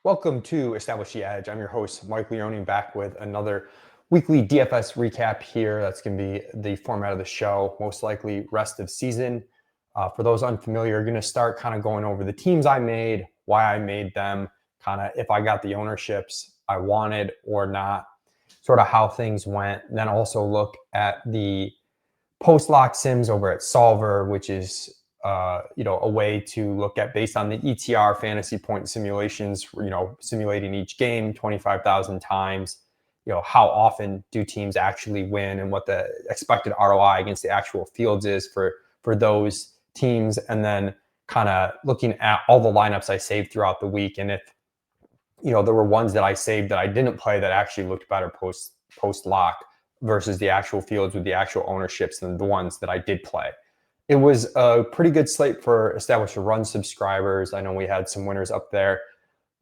Welcome to Establish the Edge. I'm your host, Mike Leone, back with another weekly DFS recap here. That's going to be the format of the show, most likely rest of season. For those unfamiliar, you're going to start kind of going over the teams I made, why I made them, kind of if I got the ownerships I wanted or not, sort of how things went. And then also look at the post-lock sims over at Solver, which is a way to look at based on the ETR fantasy point simulations, simulating each game 25,000 times, how often do teams actually win and what the expected ROI against the actual fields is for those teams. And then kind of looking at all the lineups I saved throughout the week. And if, there were ones that I saved that I didn't play that actually looked better post lock versus the actual fields with the actual ownerships than the ones that I did play. It was a pretty good slate for Establish a Run subscribers. I know we had some winners up there.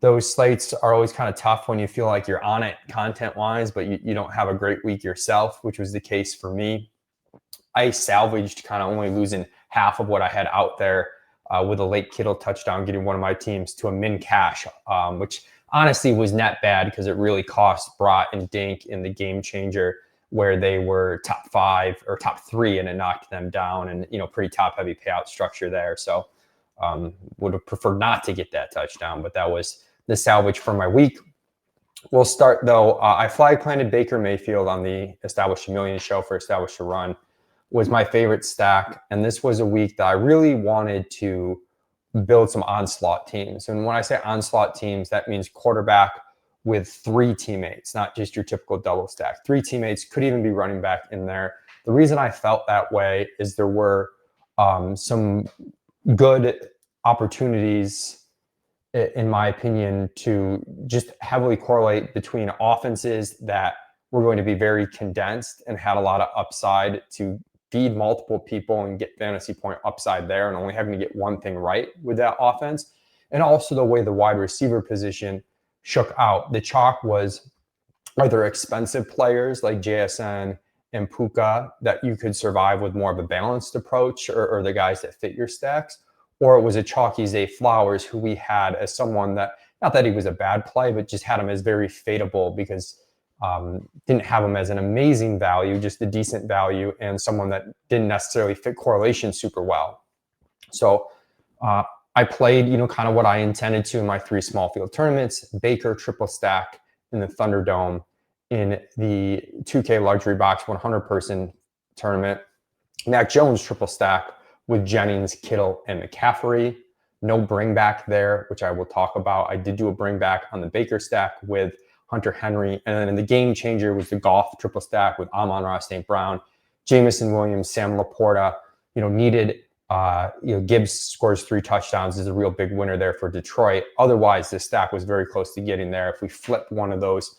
Those slates are always kind of tough when you feel like you're on it content-wise, but you don't have a great week yourself, which was the case for me. I salvaged kind of only losing half of what I had out there with a late Kittle touchdown, getting one of my teams to a min cash, which honestly was net bad because it really cost Brat and Dink in the game changer where they were top 5 or top 3 and it knocked them down, and pretty top heavy payout structure there. So would have preferred not to get that touchdown, but that was the salvage for my week. We'll start though. I flag planted Baker Mayfield on the Establish a Million show for Establish a Run. Was my favorite stack, and this was a week that I really wanted to build some onslaught teams. And when I say onslaught teams, that means quarterback with 3 teammates, not just your typical double stack. 3 teammates, could even be running back in there. The reason I felt that way is there were some good opportunities, in my opinion, to just heavily correlate between offenses that were going to be very condensed and had a lot of upside to feed multiple people and get fantasy point upside there and only having to get one thing right with that offense. And also the way the wide receiver position shook out. The chalk was either expensive players like JSN and Puka that you could survive with more of a balanced approach, or the guys that fit your stacks, or it was a chalky Zay Flowers who we had as someone that, not that he was a bad play, but just had him as very fadeable because didn't have him as an amazing value, just a decent value, and someone that didn't necessarily fit correlation super well. So I played, kind of what I intended to in my 3 small field tournaments. Baker triple stack in the Thunderdome, in the 2K luxury box 100 person tournament. Mac Jones triple stack with Jennings, Kittle, and McCaffrey. No bring back there, which I will talk about. I did do a bring back on the Baker stack with Hunter Henry. And then in the game changer was the Goff triple stack with Amon-Ra St. Brown, Jameson Williams, Sam Laporta. Needed Gibbs scores 3 touchdowns, is a real big winner there for Detroit. Otherwise, this stack was very close to getting there. If we flip one of those,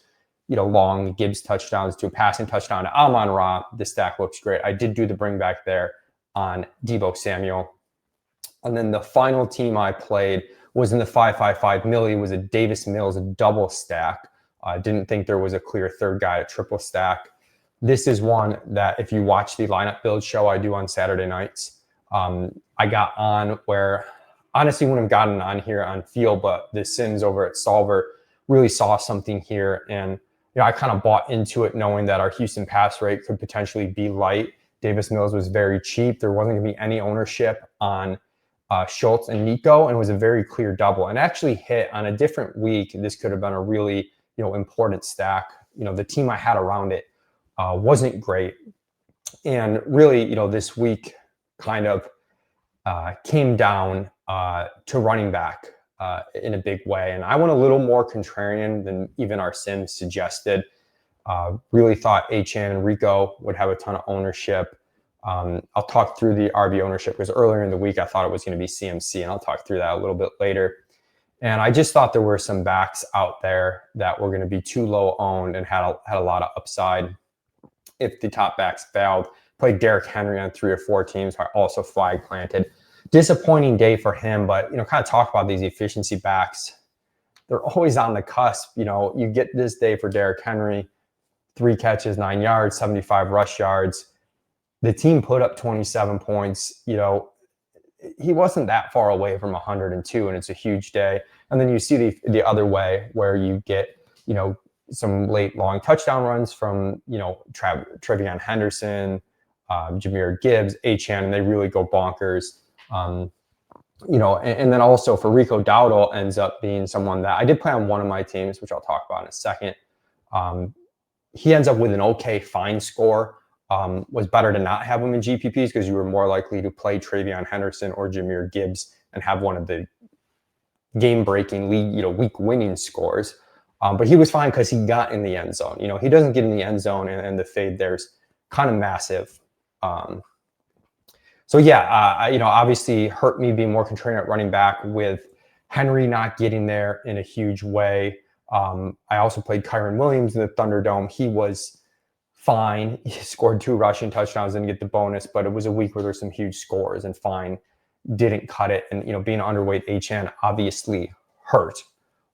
long Gibbs touchdowns to a passing touchdown to Amon-Ra, this stack looks great. I did do the bring back there on Deebo Samuel. And then the final team I played was in the 5-5-5 milli. It was a Davis Mills double stack. I didn't think there was a clear third guy at triple stack. This is one that if you watch the lineup build show I do on Saturday nights, I got on where honestly wouldn't have gotten on here on field, but the Sims over at Solver really saw something here. And I kind of bought into it knowing that our Houston pass rate could potentially be light. Davis Mills was very cheap. There wasn't going to be any ownership on Schultz and Nico, and it was a very clear double. And actually hit on a different week. This could have been a really important stack. The team I had around it wasn't great. And really, this week kind of came down to running back in a big way. And I went a little more contrarian than even our Sims suggested. Really thought Achane and Rico would have a ton of ownership. I'll talk through the RB ownership because earlier in the week I thought it was going to be CMC, and I'll talk through that a little bit later. And I just thought there were some backs out there that were going to be too low owned and had a lot of upside if the top backs failed. Played Derrick Henry on 3 or 4 teams. I also flag planted. Disappointing day for him, but kind of talk about these efficiency backs. They're always on the cusp. You get this day for Derrick Henry, 3 catches, 9 yards, 75 rush yards. The team put up 27 points. He wasn't that far away from 102, and it's a huge day. And then you see the other way where you get, some late long touchdown runs from, Trevion Henderson, Jahmyr Gibbs, Achane, and they really go bonkers. And then also for Rico Dowdle ends up being someone that I did play on one of my teams, which I'll talk about in a second. He ends up with an okay, fine score. Was better to not have him in GPPs because you were more likely to play Trevion Henderson or Jahmyr Gibbs and have one of the game-breaking week-winning scores. But he was fine because he got in the end zone. He doesn't get in the end zone, and the fade there's kind of massive. Obviously hurt me being more contrarian at running back with Henry not getting there in a huge way. I also played Kyren Williams in the Thunderdome. He was fine. He scored 2 rushing touchdowns, didn't get the bonus, but it was a week where there's some huge scores, and fine didn't cut it. And, being underweight Achane obviously hurt.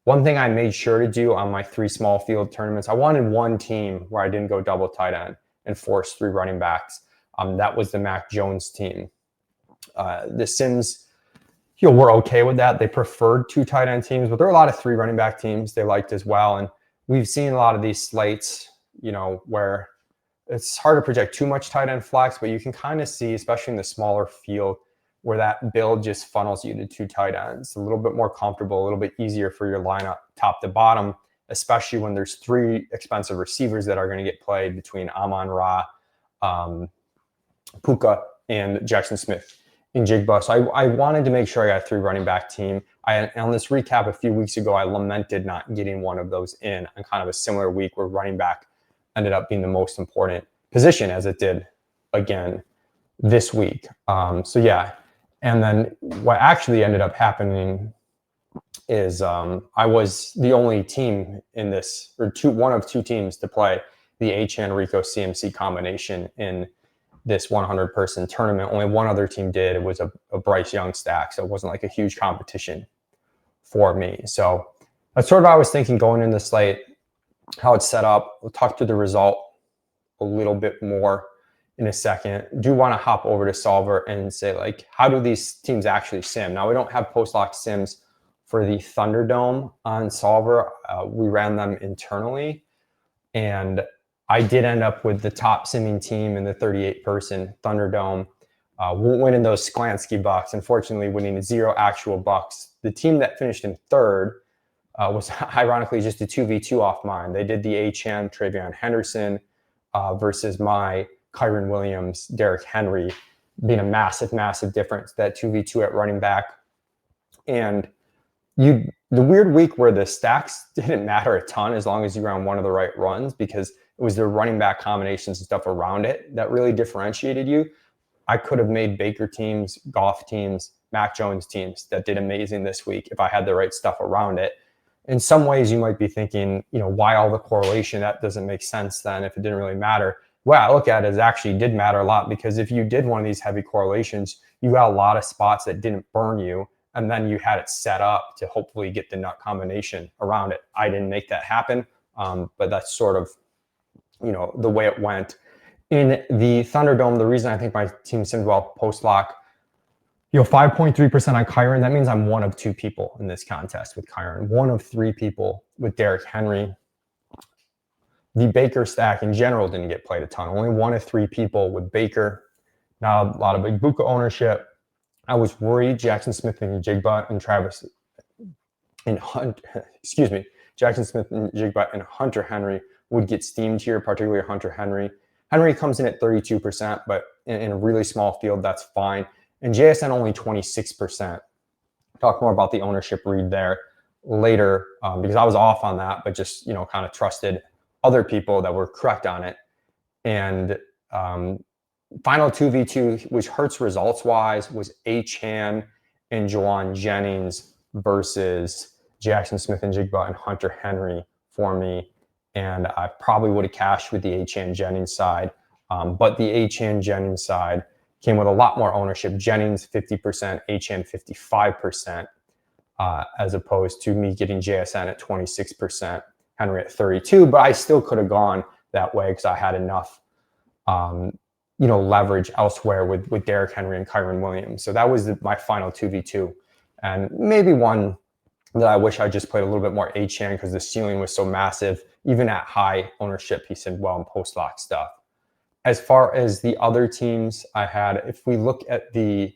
One thing I made sure to do on my 3 small field tournaments, I wanted one team where I didn't go double tight end and force 3 running backs. That was the Mac Jones team. The Sims, were okay with that. They preferred 2 tight end teams, but there are a lot of 3 running back teams they liked as well. And we've seen a lot of these slates, where it's hard to project too much tight end flex, but you can kind of see, especially in the smaller field, where that build just funnels you to 2 tight ends. A little bit more comfortable, a little bit easier for your lineup top to bottom, especially when there's 3 expensive receivers that are going to get played between Amon-Ra, Puka, and Jackson Smith in Jigba. So I wanted to make sure I got a 3 running back team. On this recap a few weeks ago, I lamented not getting one of those in on kind of a similar week where running back ended up being the most important position, as it did again this week. And then what actually ended up happening is I was the only team in this, or one of 2 teams to play the Achane Rico CMC combination in this 100-person tournament. Only one other team did. It was a Bryce Young stack, so it wasn't like a huge competition for me. So that's sort of what I was thinking going in the slate, how it's set up. We'll talk through the result a little bit more in a second. Do want to hop over to Solver and say, how do these teams actually sim? Now, we don't have post-lock sims for the Thunderdome on Solver. We ran them internally, and I did end up with the top simming team in the 38-person Thunderdome, winning those Sklansky bucks, unfortunately winning 0 actual bucks. The team that finished in 3rd was ironically just a 2v2 off mine. They did the Achane Trevion Henderson versus my Kyren Williams, Derrick Henry, being a massive, massive difference, that 2v2 at running back. And the weird week where the stacks didn't matter a ton as long as you ran one of the right runs, because it was the running back combinations and stuff around it that really differentiated you. I could have made Baker teams, Goff teams, Mac Jones teams that did amazing this week if I had the right stuff around it. In some ways, you might be thinking, why all the correlation? That doesn't make sense then if it didn't really matter. Well, I look at it as actually did matter a lot, because if you did one of these heavy correlations, you got a lot of spots that didn't burn you, and then you had it set up to hopefully get the nut combination around it. I didn't make that happen, but that's sort of, the way it went. In the Thunderdome, the reason I think my team simmed well post-lock, 5.3% on Kyren. That means I'm one of 2 people in this contest with Kyren, one of 3 people with Derrick Henry. The Baker stack in general didn't get played a ton. Only 1 of 3 people with Baker. Not a lot of Ibuka ownership. I was worried Jackson Smith and Jigba and Jackson Smith and Jigba and Hunter Henry would get steamed here, particularly Hunter Henry. Henry comes in at 32%, but in a really small field, that's fine. And JSN only 26%. Talk more about the ownership read there later, because I was off on that, but just, kind of trusted other people that were correct on it. And final 2v2, which hurts results-wise, was Achane and Juwan Jennings versus Jackson Smith and Jigba and Hunter Henry for me. And I probably would have cashed with the Achane Jennings side. But the Achane Jennings side came with a lot more ownership. Jennings 50%, Achane 55%, as opposed to me getting JSN at 26%, Henry at 32%. But I still could have gone that way because I had enough leverage elsewhere with Derrick Henry and Kyren Williams. So that was my final 2v2. And maybe one that I wish I just played a little bit more Achane because the ceiling was so massive. Even at high ownership, he simmed well in post-lock stuff. As far as the other teams I had, if we look at the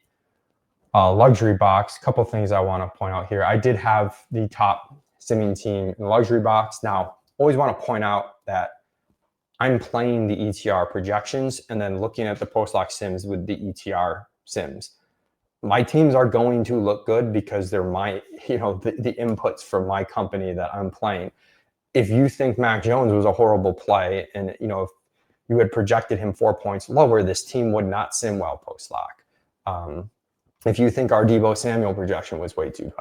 luxury box, a couple things I want to point out here. I did have the top simming team in the luxury box. Now, always want to point out that I'm playing the ETR projections and then looking at the post-lock sims with the ETR sims. My teams are going to look good because they're my, the inputs from my company that I'm playing. If you think Mac Jones was a horrible play and, if you had projected him 4 points lower, this team would not sim well post-lock. If you think our Deebo Samuel projection was way too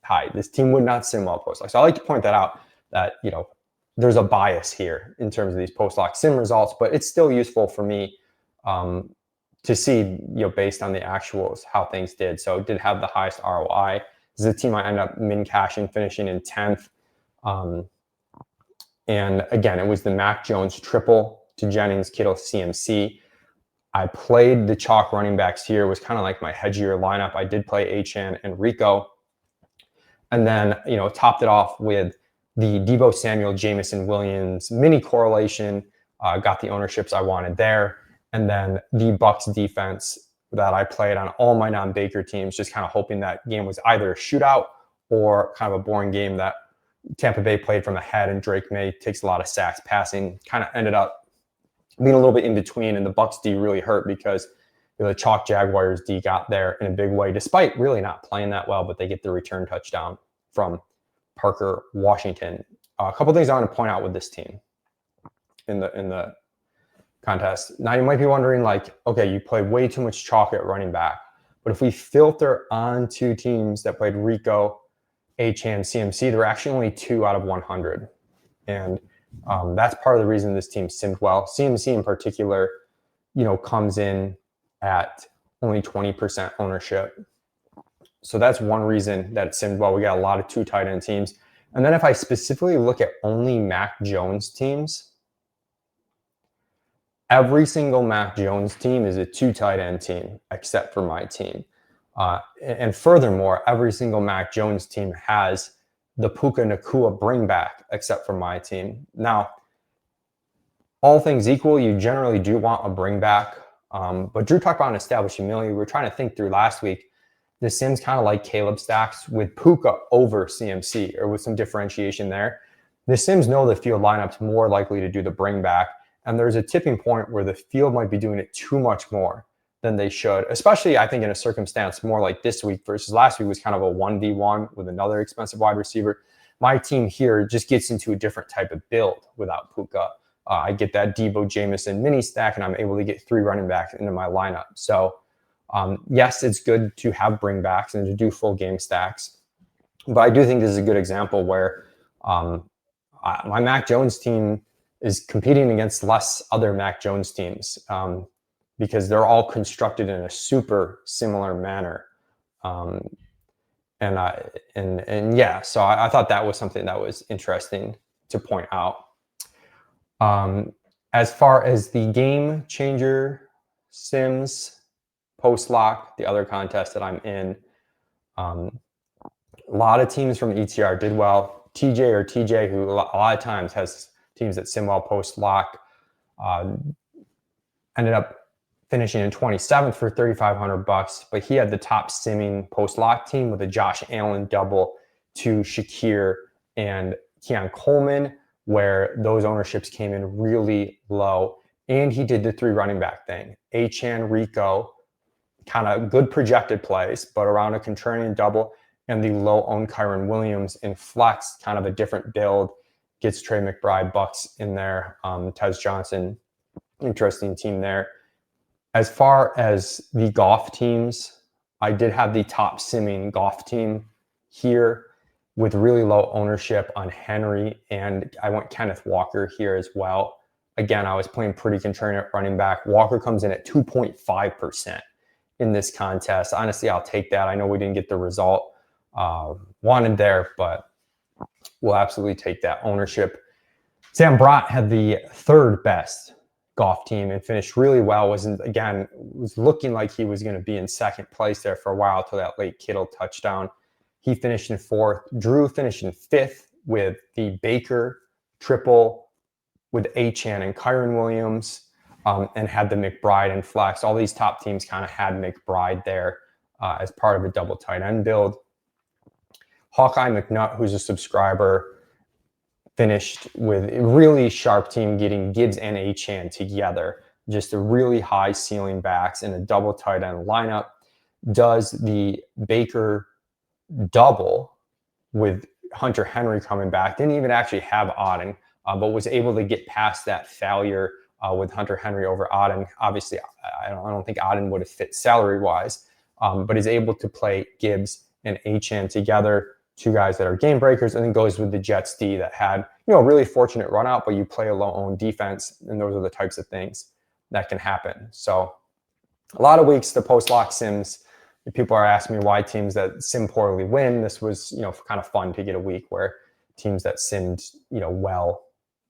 high, this team would not sim well post-lock. So I like to point that out that, there's a bias here in terms of these post-lock sim results, but it's still useful for me to see, based on the actuals, how things did. So it did have the highest ROI. This is a team I ended up min cashing, finishing in 10th. And again, it was the Mac Jones triple to Jennings, Kittle, CMC. I played the chalk running backs here. It was kind of like my hedgier lineup. I did play Achane and Rico. And then, topped it off with the Deebo Samuel, Jameson Williams mini correlation. Got the ownerships I wanted there. And then the Bucks defense that I played on all my non-Baker teams, just kind of hoping that game was either a shootout or kind of a boring game that Tampa Bay played from ahead and Drake May takes a lot of sacks passing. Kind of ended up being a little bit in between, and the Bucks D really hurt because the chalk Jaguars D got there in a big way, despite really not playing that well, but they get the return touchdown from Parker Washington. A couple things I want to point out with this team in the contest. Now you might be wondering, okay, you played way too much chalk at running back, but if we filter on two teams that played Rico, Achane, CMC, they're actually only 2 out of 100, and that's part of the reason this team simmed well. CMC in particular, comes in at only 20% ownership. So that's one reason that it simmed well. We got a lot of 2 tight end teams. And then if I specifically look at only Mac Jones teams, every single Mac Jones team is a 2 tight end team, except for my team. And furthermore, every single Mac Jones team has the Puka Nacua bring back, except for my team. Now, all things equal, you generally do want a bring back. But Drew talked about an established humility. We were trying to think through last week. The sims kind of like Caleb stacks with Puka over CMC, or with some differentiation there. The sims know the field lineup's more likely to do the bring back. And there's a tipping point where the field might be doing it too much more than they should, especially I think in a circumstance more like this week versus last week was kind of a 1v1 with another expensive wide receiver. My team here just gets into a different type of build without Puka. I get that Deebo Jameson mini stack, and I'm able to get 3 running backs into my lineup. So yes, it's good to have bring backs and to do full game stacks. But I do think this is a good example where my Mac Jones team is competing against less other Mac Jones teams because they're all constructed in a super similar manner. Yeah, so I thought that was something that was interesting to point out. As far as the game changer sims post-lock, the other contest that I'm in, a lot of teams from the ETR did well. TJ, who a lot of times has teams that sim well post-lock, ended up finishing in 27th for $3,500, but he had the top simming post-lock team with a Josh Allen double to Shakir and Keon Coleman, where those ownerships came in really low. And he did the 3 running back thing. Achane, Rico, kind of good projected plays, but around a contrarian double, and the low-owned Kyron Williams in flex, kind of a different build, gets Trey McBride, Bucks in there, Tez Johnson, interesting team there. As far as the golf teams, I did have the top simming golf team here with really low ownership on Henry, and I went Kenneth Walker here as well. Again, I was playing pretty contrarian at running back. Walker comes in at 2.5% in this contest. Honestly, I'll take that. I know we didn't get the result wanted there, but we'll absolutely take that ownership. Sam Brott had the 3rd best golf team and finished really well. Was looking like he was going to be in 2nd place there for a while till that late Kittle touchdown. He finished in 4th. Drew finished in 5th with the Baker triple with Achane and Kyron Williams, and had the McBride and flex. All these top teams kind of had McBride there as part of a double tight end build. Hawkeye McNutt, who's a subscriber, finished with a really sharp team getting Gibbs and Achane together. Just a really high ceiling backs in a double tight end lineup. Does the Baker double with Hunter Henry coming back. Didn't even actually have Auden, but was able to get past that failure with Hunter Henry over Auden. Obviously, I don't think Auden would have fit salary-wise, but is able to play Gibbs and Achane together, two guys that are game breakers, and then goes with the Jets D that had, a really fortunate run out, but you play a low-owned defense, and those are the types of things that can happen. So a lot of weeks to post-lock sims. People are asking me why teams that sim poorly win. This was, kind of fun to get a week where teams that simmed, well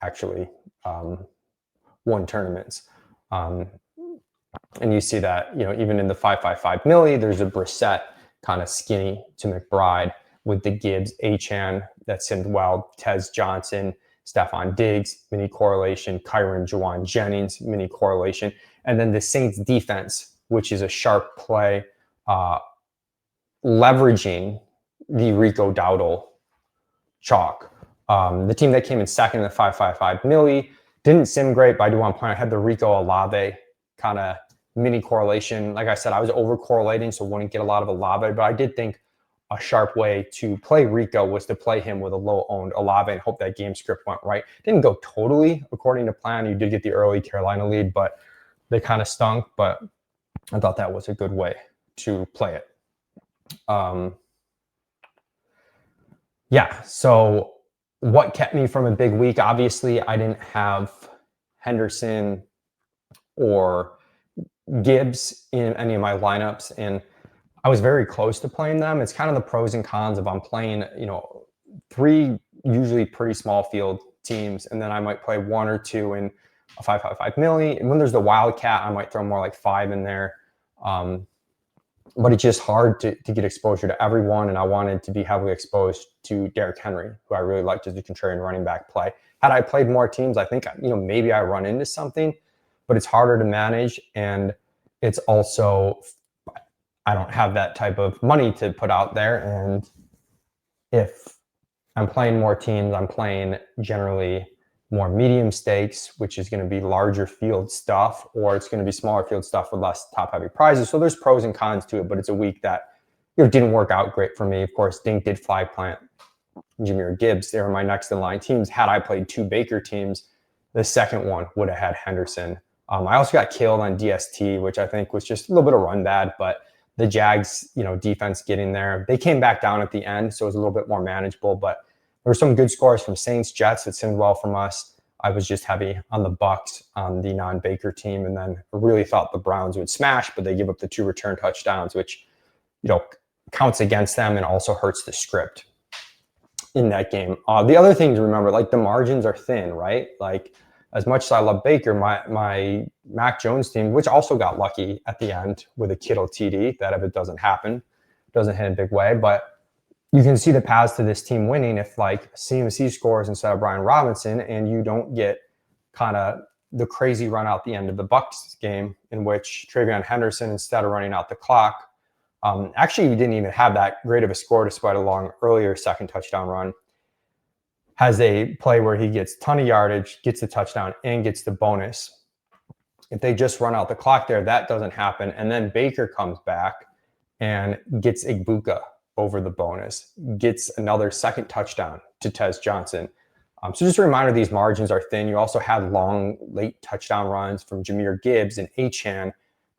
actually won tournaments. And you see that, even in the 555 milli, there's a Brissett kind of skinny to McBride with the Gibbs, Achane that simmed well, Tez Johnson, Stephon Diggs, mini correlation, Kyron Juwan Jennings, mini correlation, and then the Saints defense, which is a sharp play, leveraging the Rico Dowdle chalk. The team that came in second in the 555 milli didn't sim great, but I do want to point out I had the Rico Olave kind of mini correlation. Like I said, I was over correlating, so wouldn't get a lot of Olave, but I did think a sharp way to play Rico was to play him with a low owned Olave and hope that game script went right. Didn't go totally according to plan. You did get the early Carolina lead, but they kind of stunk, but I thought that was a good way to play it. So what kept me from a big week? Obviously, I didn't have Henderson or Gibbs in any of my lineups, and I was very close to playing them. It's kind of the pros and cons of I'm playing, 3 usually pretty small field teams, and then I might play 1 or 2 in a 555 milli. And when there's the Wildcat, I might throw more like 5 in there. But it's just hard to get exposure to everyone, and I wanted to be heavily exposed to Derrick Henry, who I really liked as a contrarian running back play. Had I played more teams, I think, maybe I run into something, but it's harder to manage, and it's also, I don't have that type of money to put out there, and if I'm playing more teams, I'm playing generally more medium stakes, which is going to be larger field stuff, or it's going to be smaller field stuff with less top heavy prizes. So there's pros and cons to it, but it's a week that didn't work out great for me. Of course, Dink did fly plant Jahmyr Gibbs. They were my next in line teams. Had I played 2 Baker teams, the second one would have had Henderson. I also got killed on DST, which I think was just a little bit of run bad, but the Jags, defense getting there. They came back down at the end, so it was a little bit more manageable, but there were some good scores from Saints, Jets that seemed well from us. I was just heavy on the Bucks on the non-Baker team, and then really thought the Browns would smash, but they give up the 2 return touchdowns, which, counts against them and also hurts the script in that game. The other thing to remember, the margins are thin, right? As much as I love Baker, my Mac Jones team, which also got lucky at the end with a Kittle TD, that if it doesn't happen, doesn't hit in a big way, but you can see the paths to this team winning if CMC scores instead of Brian Robinson, and you don't get kind of the crazy run out the end of the Bucs game in which Travion Henderson, instead of running out the clock, actually he didn't even have that great of a score despite a long earlier second touchdown run, has a play where he gets a ton of yardage, gets the touchdown, and gets the bonus. If they just run out the clock there, that doesn't happen. And then Baker comes back and gets Igbuka over the bonus, gets another second touchdown to Tez Johnson. So just a reminder, these margins are thin. You also had long, late touchdown runs from Jahmyr Gibbs and Achane,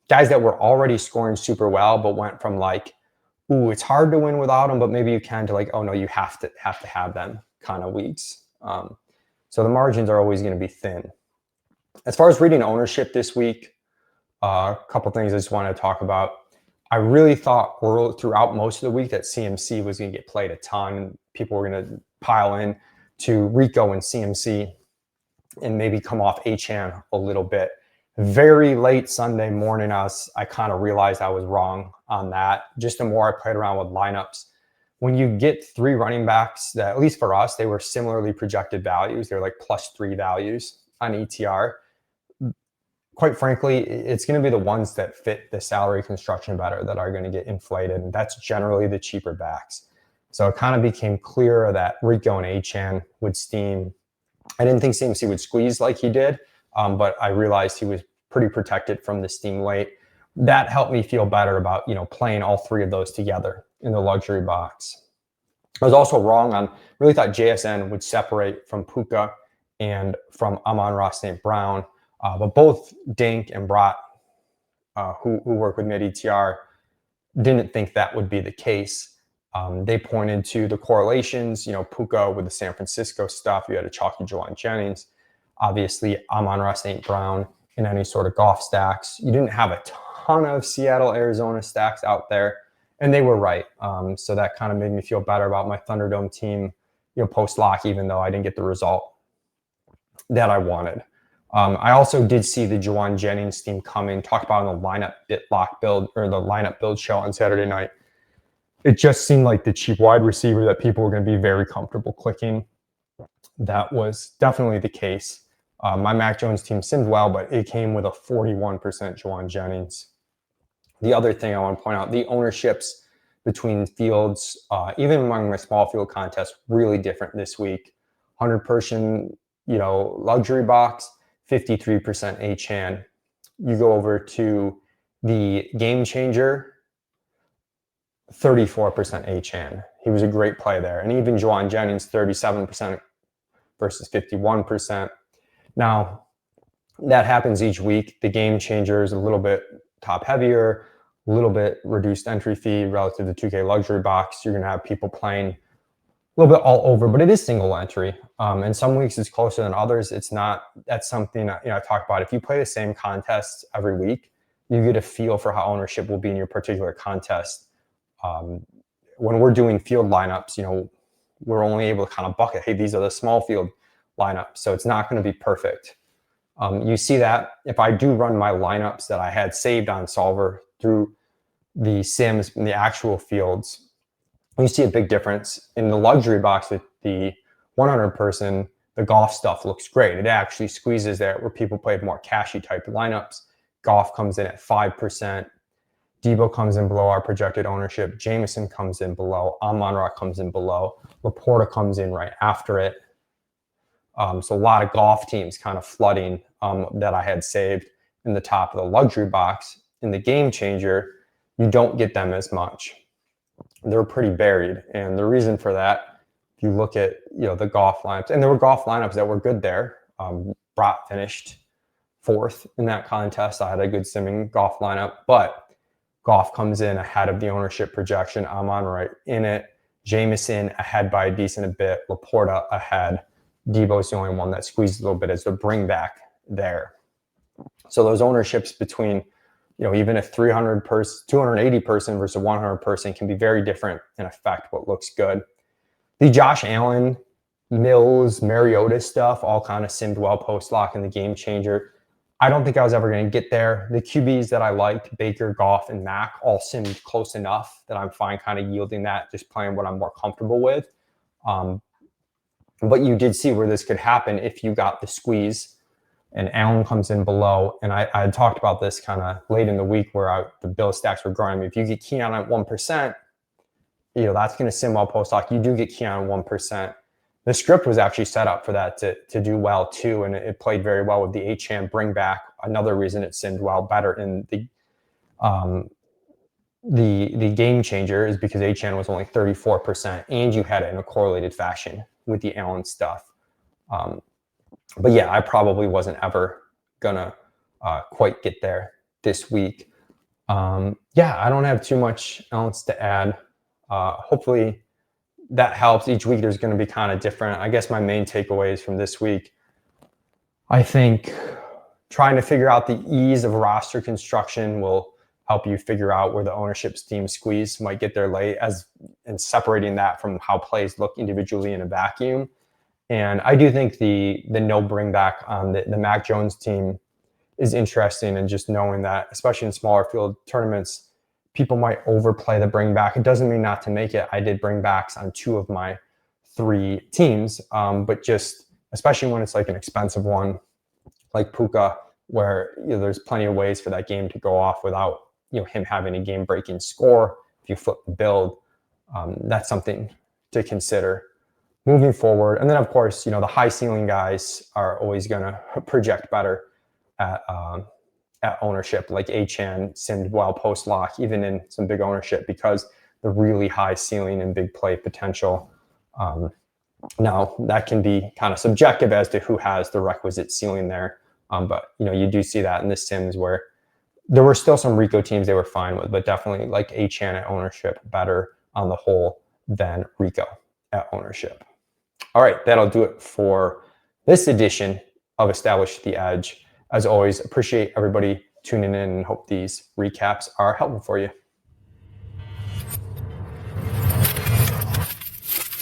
guys that were already scoring super well, but went from it's hard to win without them, but maybe you can, to oh no, you have to have them kind of weeks. So the margins are always going to be thin. As far as reading ownership this week, a couple things I just want to talk about. I really thought throughout most of the week that CMC was going to get played a ton. People were going to pile in to Rico and CMC and maybe come off Achane a little bit. Very late Sunday morning, I kind of realized I was wrong on that. Just the more I played around with lineups, when you get 3 running backs that, at least for us, they were similarly projected values, they're like +3 values on ETR. Quite frankly, it's going to be the ones that fit the salary construction better that are going to get inflated. And that's generally the cheaper backs. So it kind of became clear that Rico and Achane would steam. I didn't think CMC would squeeze like he did, but I realized he was pretty protected from the steam late. That helped me feel better about, playing all 3 of those together in the luxury box. I was also wrong on, really thought JSN would separate from Puka and from Amon-Ra St. Brown. But both Dink and Brat, who work with mid-ETR, didn't think that would be the case. They pointed to the correlations, Puka with the San Francisco stuff. You had a chalky Juwan Jennings. Obviously, Amon-Ra St. Brown in any sort of golf stacks. You didn't have a ton of Seattle, Arizona stacks out there, and they were right. So that kind of made me feel better about my Thunderdome team, post-lock, even though I didn't get the result that I wanted. I also did see the Juwan Jennings team coming, talk about on the lineup lock build or the lineup build show on Saturday night. It just seemed like the cheap wide receiver that people were going to be very comfortable clicking. That was definitely the case. My Mac Jones team simmed well, but it came with a 41% Juwan Jennings. The other thing I want to point out, the ownerships between fields, even among my small field contests, really different this week. 100-person, luxury box, 53% Achane. You go over to the game changer, 34% Achane. He was a great play there. And even Juwan Jennings, 37% versus 51%. Now, that happens each week. The game changer is a little bit top heavier, a little bit reduced entry fee relative to 2K luxury box. You're going to have people playing a little bit all over, but it is single entry. And some weeks it's closer than others. It's not. That's something I talk about. If you play the same contest every week, you get a feel for how ownership will be in your particular contest. When we're doing field lineups, we're only able to kind of bucket, hey, these are the small field lineups. So it's not going to be perfect. You see that if I do run my lineups that I had saved on Solver through the sims in the actual fields, you see a big difference. In the luxury box with the 100-person, the golf stuff looks great. It actually squeezes there where people played more cashy type lineups. Golf comes in at 5%. Debo comes in below our projected ownership. Jameson comes in below. Amon-Ra comes in below. Laporta comes in right after it. So a lot of golf teams kind of flooding that I had saved in the top of the luxury box. In the game changer, you don't get them as much. They're pretty buried. And the reason for that, if you look at the golf lineups, and there were golf lineups that were good there. Brat finished 4th in that contest. I had a good simming golf lineup, but golf comes in ahead of the ownership projection. I'm on right in it. Jameson ahead by a decent bit. Laporta ahead. Debo's the only one that squeezed a little bit as the bring back there. So those ownerships between, even a 280 person versus a 100 person can be very different and affect what looks good. The Josh Allen, Mills, Mariota stuff all kind of simmed well post-lock in the game changer. I don't think I was ever going to get there. The QBs that I liked, Baker, Goff, and Mack, all simmed close enough that I'm fine kind of yielding that, just playing what I'm more comfortable with. But you did see where this could happen if you got the squeeze and Allen comes in below. And I had talked about this kind of late in the week where the Bill stacks were growing. I mean, if you get Keon at 1%, that's going to sim well post-lock. You do get Keon 1%. The script was actually set up for that to do well too, and it played very well with the Achane bring back. Another reason it simmed well better in the game changer is because Achane was only 34%, and you had it in a correlated fashion with the Allen stuff. But yeah, I probably wasn't ever gonna quite get there this week. I don't have too much else to add. Hopefully that helps. Each week there's going to be kind of different. I guess my main takeaways from this week, I think trying to figure out the ease of roster construction will help you figure out where the ownership steam squeeze might get there late, and separating that from how plays look individually in a vacuum. And I do think the no bring back on the Mac Jones team is interesting, and just knowing that, especially in smaller field tournaments, people might overplay the bring back. It doesn't mean not to make it. I did bring backs on 2 of my 3 teams, but just especially when it's like an expensive one like Puka, where there's plenty of ways for that game to go off without him having a game-breaking score. If you flip the build, that's something to consider moving forward. And then, of course, the high ceiling guys are always going to project better at ownership, like Achan, Sind, Wild Post Lock, even in some big ownership, because the really high ceiling and big play potential. Now, that can be kind of subjective as to who has the requisite ceiling there. But, you do see that in the Sims where there were still some Rico teams they were fine with, but definitely like Achan at ownership better on the whole than Rico at ownership. All right, that'll do it for this edition of Establish the Edge. As always, appreciate everybody tuning in and hope these recaps are helpful for you.